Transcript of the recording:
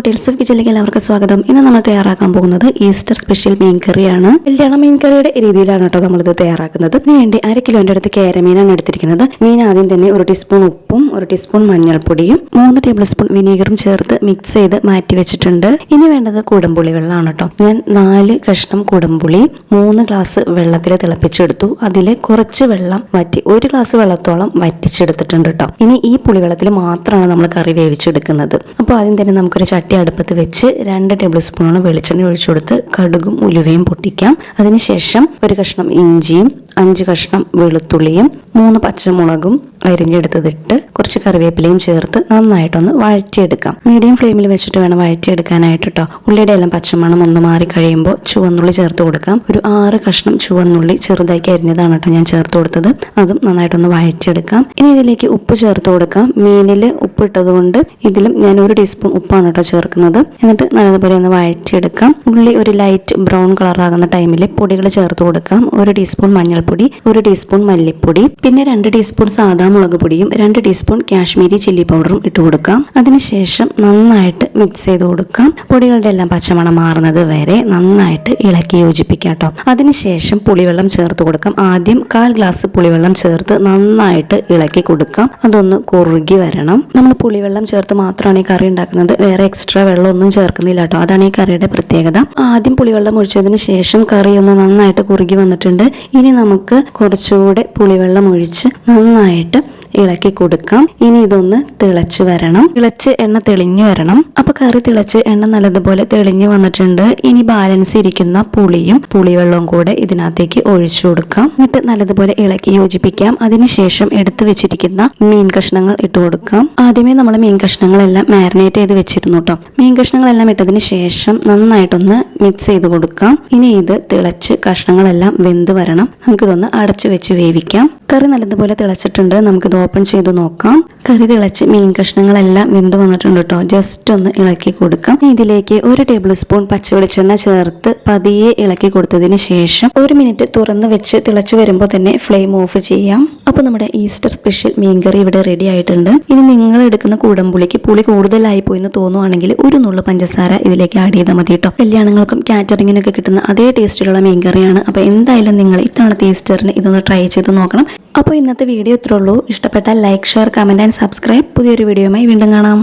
Tales of കിച്ചണിലേക്ക് എല്ലാവർക്കും സ്വാഗതം. ഇന്ന് നമ്മൾ തയ്യാറാക്കാൻ പോകുന്നത് ഈസ്റ്റർ സ്പെഷ്യൽ മീൻ കറിയാണ്. കല്യാണ മീൻ കറിയുടെ രീതിയിലാണ് കേട്ടോ നമ്മളിത് തയ്യാറാക്കുന്നത്. ഇതിന് വേണ്ടി 1 കിലോന്റെ അടുത്ത് കേരമീനാണ് എടുത്തിരിക്കുന്നത്. മീൻ ആദ്യം തന്നെ 1 ടീസ്പൂൺ ഉപ്പും 1 ടീസ്പൂൺ മഞ്ഞൾപ്പൊടിയും 3 ടേബിൾ സ്പൂൺ വിനീഗറും ചേർത്ത് മിക്സ് ചെയ്ത് മാറ്റി വെച്ചിട്ടുണ്ട്. ഇനി വേണ്ടത് കുടംപുളി വെള്ളമാണ് കേട്ടോ. ഞാൻ 4 കഷ്ണം കുടംപുളി 3 ഗ്ലാസ് വെള്ളത്തിൽ തിളപ്പിച്ചെടുത്തു. അതിൽ കുറച്ച് വെള്ളം വറ്റി 1 ഗ്ലാസ് വെള്ളത്തോളം വറ്റിച്ചെടുത്തിട്ടുണ്ട് കേട്ടോ. ഇനി ഈ പുളിവെള്ളത്തിൽ മാത്രമാണ് നമ്മൾ കറി വേവിച്ചെടുക്കുന്നത്. അപ്പോൾ ആദ്യം തന്നെ നമുക്കൊരു ചട്ടി അടുപ്പത്ത് വെച്ച് 2 ടേബിൾ സ്പൂണോളം വെളിച്ചെണ്ണ ഒഴിച്ചു കൊടുത്ത് കടുകും ഉലുവയും പൊട്ടിക്കാം. അതിനുശേഷം 1 കഷ്ണം ഇഞ്ചിയും 5 കഷ്ണം വെളുത്തുള്ളിയും 3 പച്ചമുളകും അരിഞ്ഞെടുത്തതിട്ട് കുറച്ച് കറിവേപ്പിലയും ചേർത്ത് നന്നായിട്ടൊന്ന് വഴറ്റിയെടുക്കാം. മീഡിയം ഫ്ലെയിമിൽ വെച്ചിട്ട് വേണം വഴറ്റിയെടുക്കാനായിട്ട് കേട്ടോ. ഉള്ളിയുടെ എല്ലാം പച്ചമണം ഒന്ന് മാറി കഴിയുമ്പോൾ ചുവന്നുള്ളി ചേർത്ത് കൊടുക്കാം. ഒരു 6 കഷ്ണം ചുവന്നുള്ളി ചെറുതാക്കി അരിഞ്ഞതാണ് കേട്ടോ ഞാൻ ചേർത്ത് കൊടുത്തത്. അതും നന്നായിട്ടൊന്ന് വഴറ്റിയെടുക്കാം. ഇനി ഇതിലേക്ക് ഉപ്പ് ചേർത്ത് കൊടുക്കാം. മീനിൽ ഉപ്പ് ഇട്ടതുകൊണ്ട് ഇതിലും ഞാൻ 1 ടീസ്പൂൺ ഉപ്പാണ് കേട്ടോ ചേർക്കുന്നത്. എന്നിട്ട് നല്ലതുപോലെ ഒന്ന് വഴറ്റിയെടുക്കാം. ഉള്ളി ഒരു ലൈറ്റ് ബ്രൗൺ കളർ ആകുന്ന ടൈമിൽ പൊടികൾ ചേർത്ത് കൊടുക്കാം. 1 ടീസ്പൂൺ മഞ്ഞൾപ്പൊടി, 1 ടീസ്പൂൺ മല്ലിപ്പൊടി, പിന്നെ 2 ടീസ്പൂൺ സാദാ മുളക് പൊടിയും 2 ടീസ്പൂൺ കാശ്മീരി ചില്ലി പൗഡറും ഇട്ട് കൊടുക്കാം. അതിനുശേഷം നന്നായിട്ട് മിക്സ് ചെയ്ത് കൊടുക്കാം. പൊടികളുടെ എല്ലാം പച്ചമണം മാറുന്നത് വരെ നന്നായിട്ട് ഇളക്കി യോജിപ്പിക്കാം കേട്ടോ. അതിനുശേഷം പുളിവെള്ളം ചേർത്ത് കൊടുക്കാം. ആദ്യം 1/4 ഗ്ലാസ് പുളിവെള്ളം ചേർത്ത് നന്നായിട്ട് ഇളക്കി കൊടുക്കാം. അതൊന്ന് കുറുകി വരണം. നമ്മൾ പുളിവെള്ളം ചേർത്ത് മാത്രമാണ് ഈ കറി ഉണ്ടാക്കുന്നത്. വേറെ എക്സ്ട്രാ വെള്ളം ഒന്നും ചേർക്കുന്നില്ല കേട്ടോ. അതാണ് ഈ കറിയുടെ പ്രത്യേകത. ആദ്യം പുളിവെള്ളം ഒഴിച്ചതിന് ശേഷം കറി ഒന്ന് നന്നായിട്ട് കുറുകി വന്നിട്ടുണ്ട്. ഇനി നമുക്ക് കുറച്ചുകൂടെ പുളിവെള്ളം ഒഴിച്ച് നന്നായിട്ട് ഇളക്കി കൊടുക്കാം. ഇനി ഇതൊന്ന് തിളച്ച് വരണം. തിളച്ച് എണ്ണ തെളിഞ്ഞു വരണം. അപ്പൊ കറി തിളച്ച് എണ്ണ നല്ലതുപോലെ തെളിഞ്ഞു വന്നിട്ടുണ്ട്. ഇനി ബാലൻസ് ഇരിക്കുന്ന പുളിയും പുളിവെള്ളവും കൂടെ ഇതിനകത്തേക്ക് ഒഴിച്ചു കൊടുക്കാം. എന്നിട്ട് നല്ലതുപോലെ ഇളക്കി യോജിപ്പിക്കാം. അതിനുശേഷം എടുത്തു വെച്ചിരിക്കുന്ന മീൻ കഷ്ണങ്ങൾ ഇട്ട് കൊടുക്കാം. ആദ്യമേ നമ്മൾ മീൻ കഷ്ണങ്ങളെല്ലാം മാരിനേറ്റ് ചെയ്ത് വെച്ചിരുന്നു കേട്ടോ. മീൻ കഷ്ണങ്ങളെല്ലാം ഇട്ടതിന് ശേഷം നന്നായിട്ടൊന്ന് മിക്സ് ചെയ്ത് കൊടുക്കാം. ഇനി ഇത് തിളച്ച് കഷ്ണങ്ങളെല്ലാം വെന്ത് വരണം. നമുക്കിതൊന്ന് അടച്ചു വെച്ച് വേവിക്കാം. കറി നല്ലതുപോലെ തിളച്ചിട്ടുണ്ട്. നമുക്കിത് ഓപ്പൺ ചെയ്ത് നോക്കാം. കറി തിളച്ച് മീൻ കഷ്ണങ്ങളെല്ലാം വെന്ത് വന്നിട്ടുണ്ട് കേട്ടോ. ജസ്റ്റ് ഒന്ന് ഇളക്കി കൊടുക്കാം. ഇതിലേക്ക് 1 ടേബിൾ സ്പൂൺ പച്ചവെളിച്ചെണ്ണ ചേർത്ത് പതിയെ ഇളക്കി കൊടുത്തതിന് ശേഷം 1 മിനിറ്റ് തുറന്ന് വെച്ച് തിളച്ച് വരുമ്പോൾ തന്നെ ഫ്ലെയിം ഓഫ് ചെയ്യാം. അപ്പോൾ നമ്മുടെ ഈസ്റ്റർ സ്പെഷ്യൽ മീൻ കറി ഇവിടെ റെഡി ആയിട്ടുണ്ട്. ഇനി നിങ്ങൾ എടുക്കുന്ന കുടംപുളിക്ക് പുളി കൂടുതലായി പോയി എന്ന് തോന്നുവാണെങ്കിൽ 1 നുള്ളു പഞ്ചസാര ഇതിലേക്ക് ആഡ് ചെയ്താൽ മതി കേട്ടോ. കല്യാണങ്ങൾക്കും കാറ്ററിങ്ങിനൊക്കെ കിട്ടുന്ന അതേ ടേസ്റ്റിലുള്ള മീൻ കറിയാണ്. അപ്പോൾ എന്തായാലും നിങ്ങൾ ഇത്തവണത്തെ ഈസ്റ്ററിന് ഇതൊന്ന് ട്രൈ ചെയ്ത് നോക്കണം. അപ്പോൾ ഇന്നത്തെ വീഡിയോ ഇത്രേ ഉള്ളൂ. ഇഷ്ടപ്പെട്ടാൽ like, share, comment and subscribe. പുതിയൊരു വീഡിയോയുമായി വീണ്ടും കാണാം.